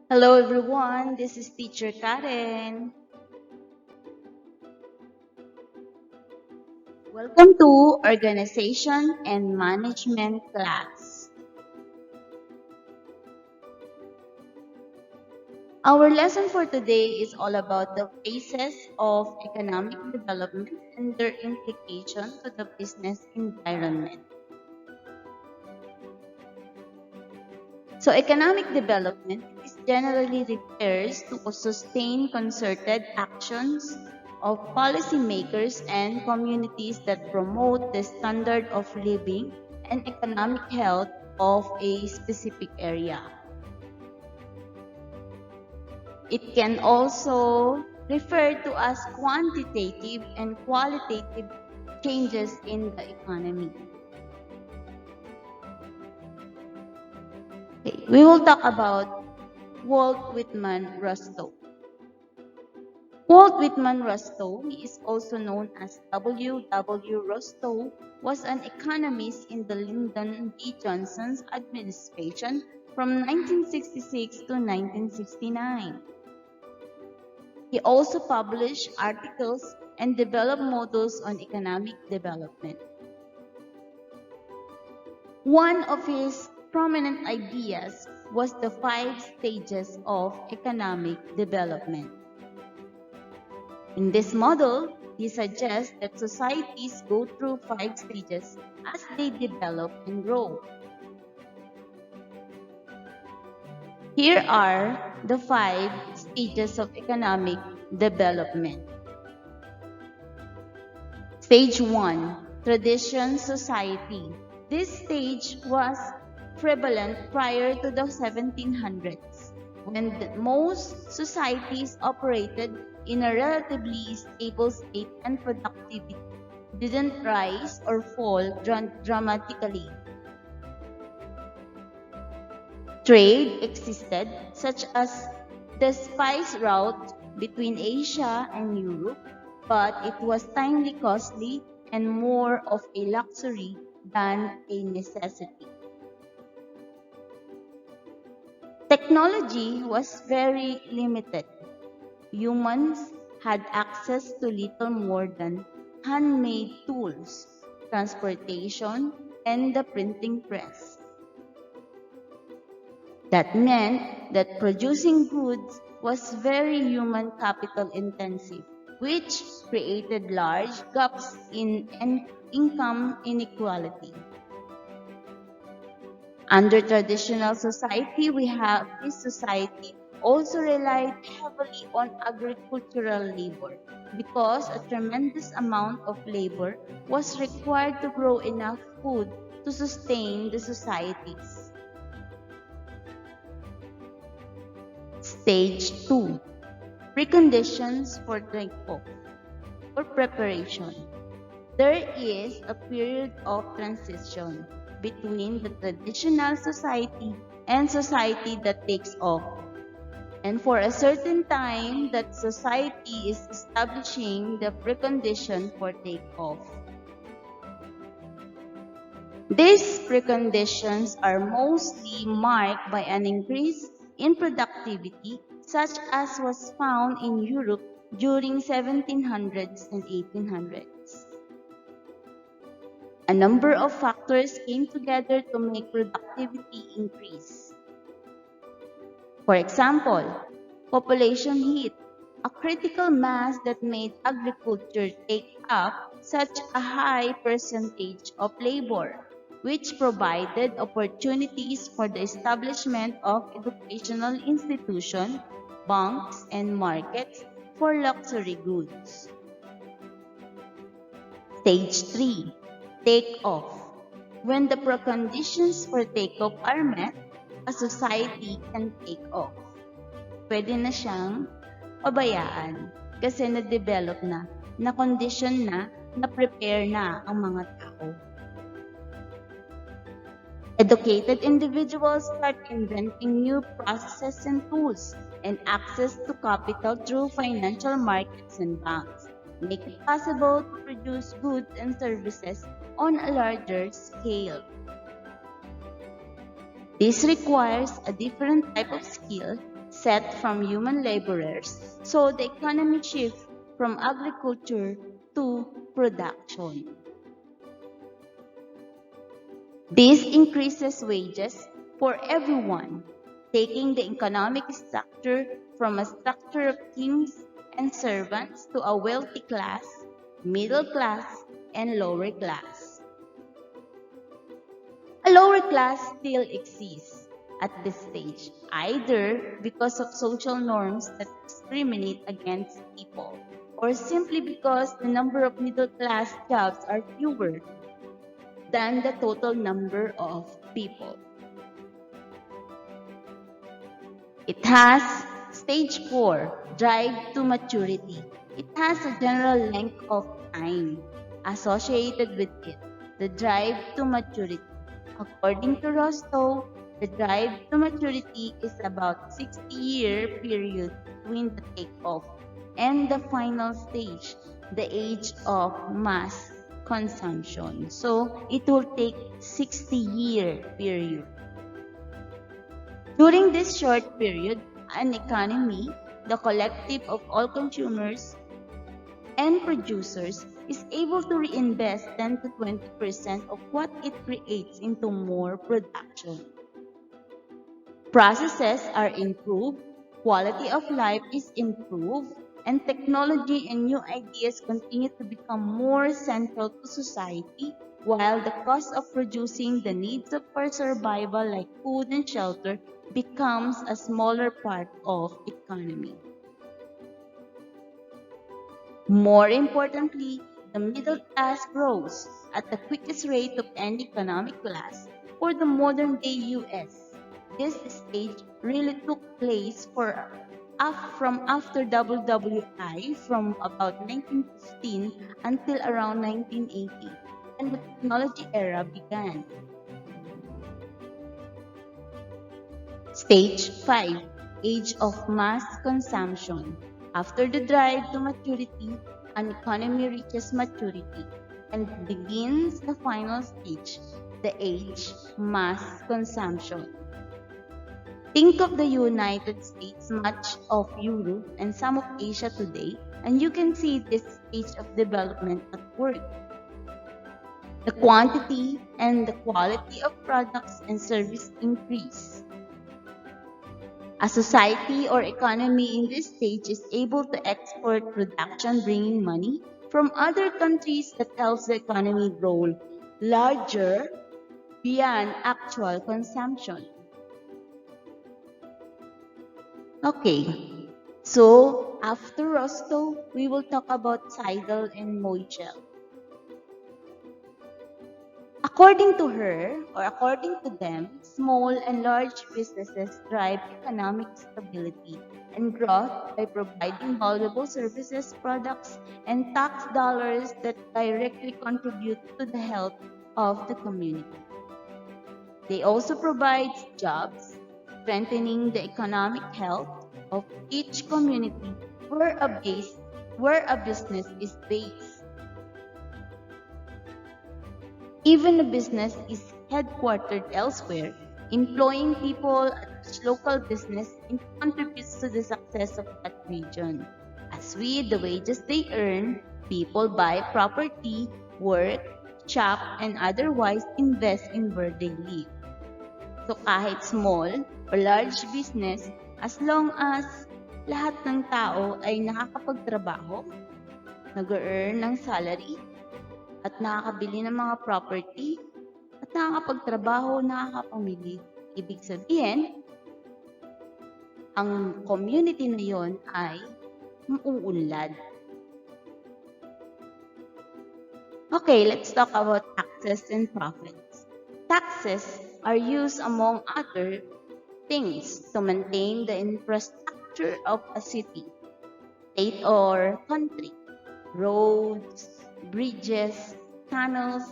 Hello everyone, this is Teacher Karen. Welcome to Organization and Management class. Our lesson for today is all about the phases of economic development and their implication to the business environment. So economic development is generally refers to sustained concerted actions of policymakers and communities that promote the standard of living and economic health of a specific area. It can also refer to as quantitative and qualitative changes in the economy. Okay, we will talk about Walt Whitman Rostow. Walt Whitman Rostow, he is also known as W.W.Rostow, was an economist in the Lyndon B. Johnson's administration from 1966 to 1969. He also published articles and developed models on economic development. One of his prominent ideas was the 5 stages of economic development. In this model, he suggests that societies go through 5 stages as they develop and grow. Here are the 5 stages of economic development. Stage 1, Tradition Society. This stage was prevalent prior to the 1700s, when most societies operated in a relatively stable state and productivity didn't rise or fall dramatically. Trade existed, such as the spice route between Asia and Europe, but it was timely costly and more of a luxury than a necessity. Technology was very limited. Humans had access to little more than handmade tools, transportation, and the printing press. That meant that producing goods was very human capital intensive, which created large gaps in income inequality. Under traditional society, this society also relied heavily on agricultural labor because a tremendous amount of labor was required to grow enough food to sustain the societies. Stage 2, Preconditions for takeoff or preparation. There is a period of transition between the traditional society and society that takes off. And for a certain time, that society is establishing the precondition for takeoff. These preconditions are mostly marked by an increase in productivity, such as was found in Europe during 1700s and 1800s. A number of factors came together to make productivity increase. For example, population heat, a critical mass that made agriculture take up such a high percentage of labor, which provided opportunities for the establishment of educational institutions, banks, and markets for luxury goods. Stage 3, Take-off. When the preconditions for take-off are met, a society can take off. Pwede na siyang pabayaan kasi na-develop na, na-condition na, na-prepare na ang mga tao. Educated individuals start inventing new processes and tools and access to capital through financial markets and banks, make it possible to produce goods and services on a larger scale. This requires a different type of skill set from human laborers, so the economy shifts from agriculture to production. This increases wages for everyone, taking the economic structure from a structure of kings and servants to a wealthy class, middle class, and lower class. A lower class still exists at this stage, either because of social norms that discriminate against people, or simply because the number of middle class jobs are fewer than the total number of people. It has stage 4, drive to maturity. It has a general length of time associated with it, the drive to maturity. According to Rostow, the drive to maturity is about 60-year period between the takeoff and the final stage, the age of mass consumption. So it will take 60-year period. During this short period, an economy, the collective of all consumers and producers, is able to reinvest 10 to 20% of what it creates into more production. Processes are improved, quality of life is improved, and technology and new ideas continue to become more central to society, while the cost of producing the needs of our survival like food and shelter becomes a smaller part of economy. More importantly, the middle class grows at the quickest rate of any economic class for the modern-day U.S. This stage really took place from after WWI from about 1915 until around 1980, and the technology era began. Stage 5, age of mass consumption. After the drive to maturity, an economy reaches maturity and begins the final stage, the age mass consumption. Think of the United States, much of Europe, and some of Asia today, and you can see this stage of development at work. The quantity and the quality of products and services increase. A society or economy in this stage is able to export production bringing money from other countries that helps the economy grow larger beyond actual consumption. Okay, so after Rostow, we will talk about Seidel and Moichelle. According to her, or according to them, small and large businesses drive economic stability and growth by providing valuable services, products, and tax dollars that directly contribute to the health of the community. They also provide jobs, strengthening the economic health of each community where a business is based. Even a business is headquartered elsewhere, employing people at each local business and contributes to the success of that region. As with the wages they earn, people buy property, work, shop, and otherwise invest in where they live. So kahit small or large business, as long as lahat ng tao ay nakakapagtrabaho, nag-earn ng salary, at nakakabili ng mga property, at nakakapagtrabaho, nakakapamili. Ibig sabihin, ang community na yon ay mauunlad. Okay, let's talk about taxes and profits. Taxes are used among other things to maintain the infrastructure of a city, state, or country. Roads, bridges, tunnels,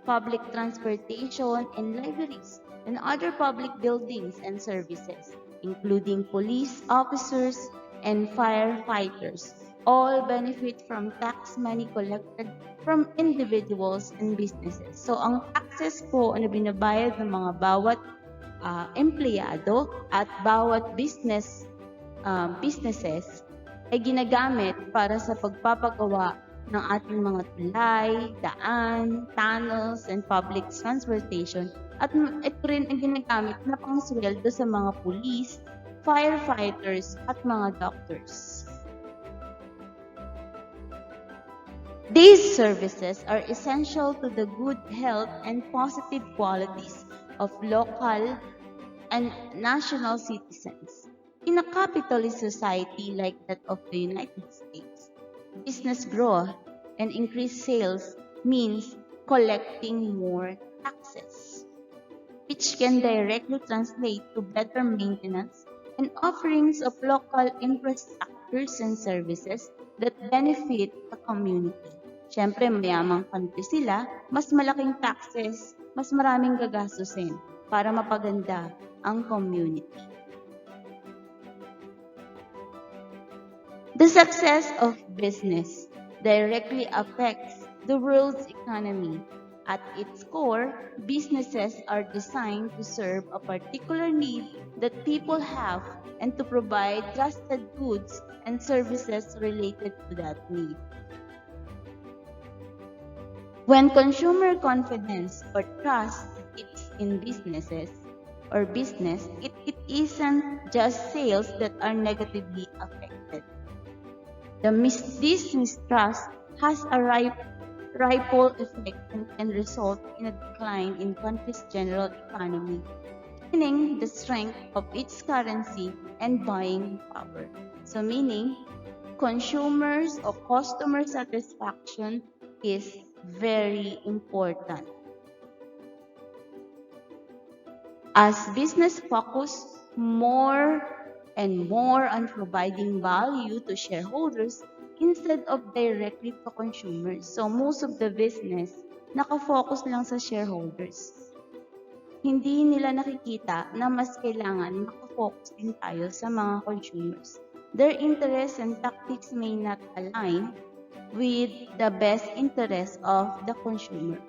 public transportation, and libraries, and other public buildings and services, including police officers and firefighters, all benefit from tax money collected from individuals and businesses. So, ang taxes po na binabayad ng mga bawat empleyado at bawat business businesses ay ginagamit para sa pagpapagawa ng ating mga tulay, daan, tunnels, and public transportation. At ito rin ang ginagamit na pangsweldo sa mga police, firefighters, at mga doctors. These services are essential to the good health and positive qualities of local and national citizens. In a capitalist society like that of the United States, business growth and increased sales means collecting more taxes, which can directly translate to better maintenance and offerings of local infrastructures and services that benefit the community. Siyempre, mayamang country sila, mas malaking taxes, mas maraming gagastusin para mapaganda ang community. The success of business directly affects the world's economy. At its core, businesses are designed to serve a particular need that people have and to provide trusted goods and services related to that need. When consumer confidence or trust is in businesses or business, it isn't just sales that are negatively affected. This mistrust has a ripple effect and can result in a decline in country's general economy, weakening the strength of its currency and buying power. So meaning, consumers or customer satisfaction is very important. As business focus more and more on providing value to shareholders instead of directly to consumers. So most of the business nakafocus lang sa shareholders. Hindi nila nakikita na mas kailangan makafocus din tayo sa mga consumers. Their interests and tactics may not align with the best interest of the consumer.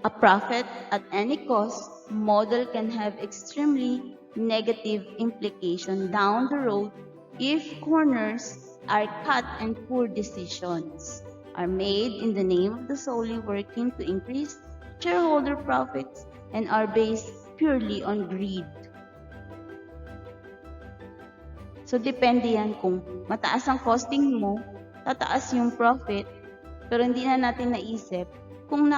A profit at any cost model can have extremely negative implications down the road if corners are cut and poor decisions are made in the name of the solely working to increase shareholder profits and are based purely on greed. So, depende yan kung mataas ang costing mo, tataas yung profit, pero hindi na natin naisip kung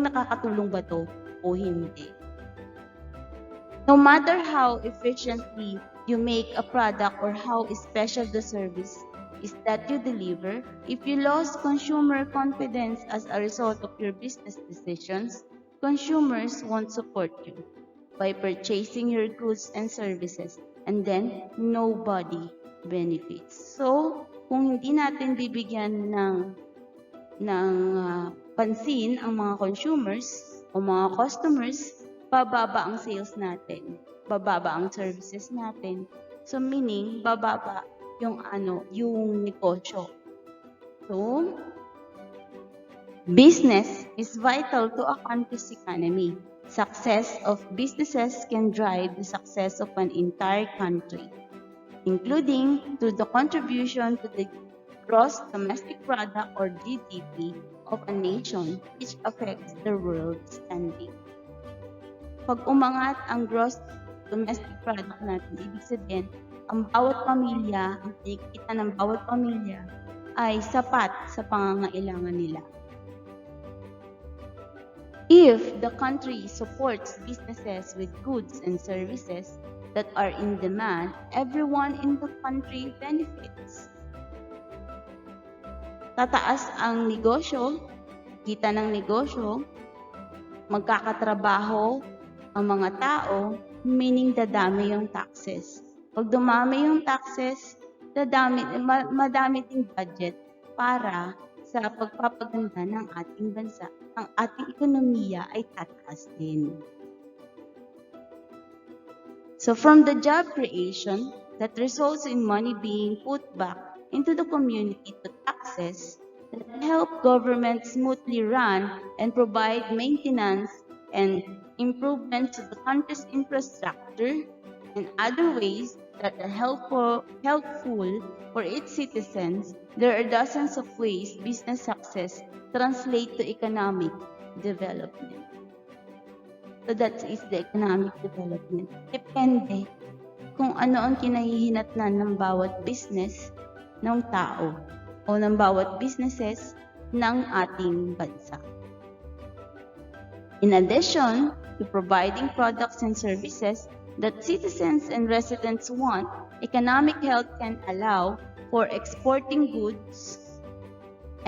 nakakatulong ba to o hindi. No matter how efficiently you make a product or how special the service is that you deliver, if you lost consumer confidence as a result of your business decisions, consumers won't support you by purchasing your goods and services, and then nobody benefits. So, kung hindi natin bibigyan ng pansin ang mga consumers o mga customers, bababa ang sales natin, bababa ang services natin. So meaning, bababa yung negosyo. So, business is vital to a country's economy. Success of businesses can drive the success of an entire country, including through the contribution to the gross domestic product or GDP of a nation, which affects the world's standing. Pag umangat ang gross domestic product natin, ibig sabihin, ang bawat pamilya, ang kinikita ng bawat pamilya ay sapat sa pangangailangan nila. If the country supports businesses with goods and services that are in demand, everyone in the country benefits. Tataas ang negosyo, kita ng negosyo, magkakatrabaho ang mga tao, meaning dadami yung taxes. Pag dumami yung taxes, madami ding budget para sa pagpapaganda ng ating bansa. Ang ating ekonomiya ay tataas din. So from the job creation that results in money being put back into the community to taxes that help government smoothly run and provide maintenance and improvements to the country's infrastructure and other ways that are helpful for its citizens, there are dozens of ways business success translate to economic development. So that is the economic development. Depende kung ano ang kinahihinatnan ng bawat business ng tao o ng bawat businesses ng ating bansa. In addition to providing products and services that citizens and residents want, economic health can allow for exporting goods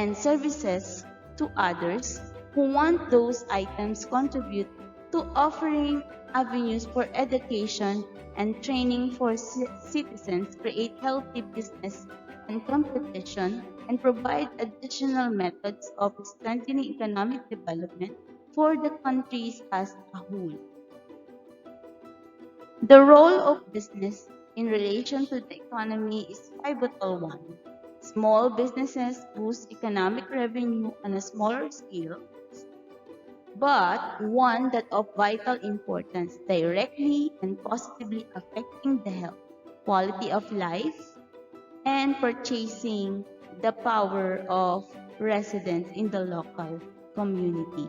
and services to others who want those items, contribute to offering avenues for education and training for citizens, create healthy business and competition, and provide additional methods of strengthening economic development for the countries as a whole. The role of business in relation to the economy is pivotal one. Small businesses boost economic revenue on a smaller scale, but one that of vital importance, directly and positively affecting the health, quality of life, and purchasing the power of residents in the local community.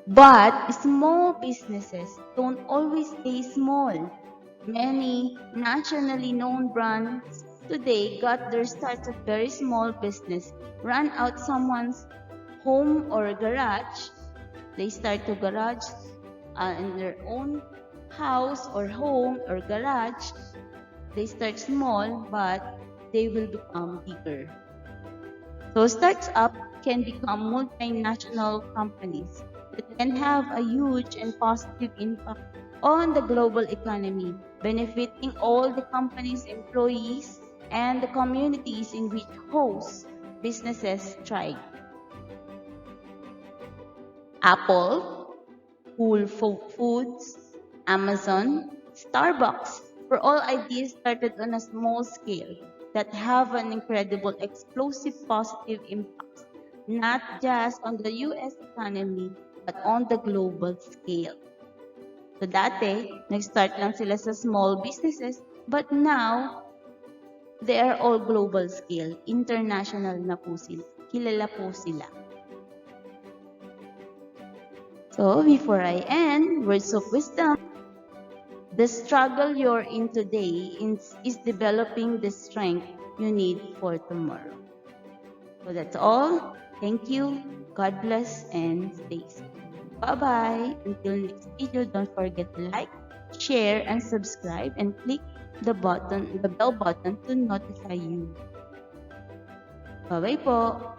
But small businesses don't always stay small. Many nationally known brands today got their start of very small business, run out someone's home or garage. They start to garage in their own house or home or garage. They start small, but they will become bigger. So startups can become multinational companies that can have a huge and positive impact on the global economy, benefiting all the company's employees and the communities in which host businesses thrive. Apple, Whole Foods, Amazon, Starbucks were all ideas started on a small scale that have an incredible, explosive, positive impact, not just on the U.S. economy, but on the global scale. So dati, nag-start lang sila sa small businesses, but now, they are all global scale. International na po sila. Kilala po sila. So, before I end, words of wisdom. The struggle you're in today is developing the strength you need for tomorrow. So that's all. Thank you. God bless and stay safe. Bye-bye. Until next video, don't forget to like, share, and subscribe, and click the bell button to notify you. Bye-bye po.